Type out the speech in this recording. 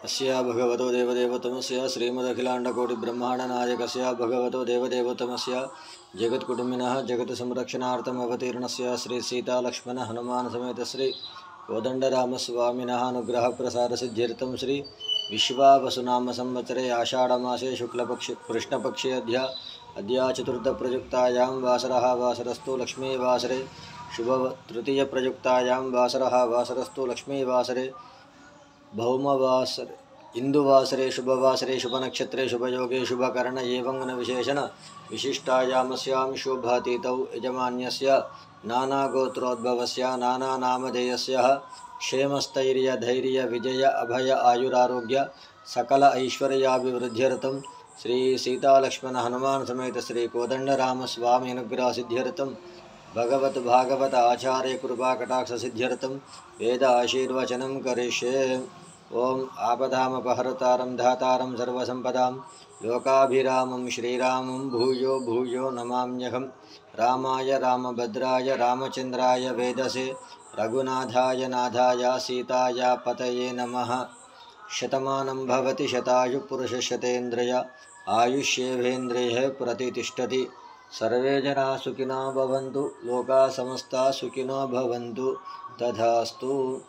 अस्या भगवतो देवदेवतमस्य श्रीमदखिलाण्डकोटिब्रह्माण्डनायकस्य भगवतो देवदेवतमस्य जगत्कुटुम्बिनः जगत्संरक्षणार्थम् अवतीर्णस्य श्री सीतालक्ष्मण हनुमान समेत श्री कोदण्डरामस्वामिनः अनुग्रहप्रसादसिद्ध्यर्थं श्री विश्वावसुनाम संवत्सरे आषाढमासे शुक्लपक्षे कृष्णपक्षे अद्य चतुर्थप्रयुक्तायां वासरः वासरस्तु लक्ष्मीवासरे शुभ तृतीयप्रयुक्तायां वासरः वासरस्तु लक्ष्मीवासरे भौमवासरे इंदुवासरे शुभवासरे शुभनक्षत्रे शुभयोगे शुभकर्ण एवं विशेषण विशिष्टायामस्यां शुभातीतौ यजमान्यस्य नानागोत्रोद्भवस्य नानानामधेयस्य क्षेमस्थैर्य धैर्य विजय अभय आयुरारोग्य सकल ऐश्वर्याभिवृद्ध्यर्थं श्री सीतालक्ष्मण हनुमान समेत श्री कोदण्डराम स्वामी अनुग्रह सिद्ध्यर्थं भगवत भागवत आचार्य कृपा कटाक्ष सिद्ध्यर्थं वेद आशीर्वचनं करिष्ये। ओम आपदामपहर्तारं धातारं सर्वसंपदां लोकाभिरामं श्रीरामं भूयो भूयो नमाम्यहं। रामाय रामभद्राय रामचंद्राय वेदसे रघुनाथाय नाथाय सीताय पतये नमः। शतमानं भवति शतायुः पुरुषशतेन्द्रिय आयुष्येवेन्द्रियः प्रतितिष्ठति। सर्वे जनाः सुखिनो भवन्तु लोकाः समस्ताः सुखिनो भवन्तु तथास्तु।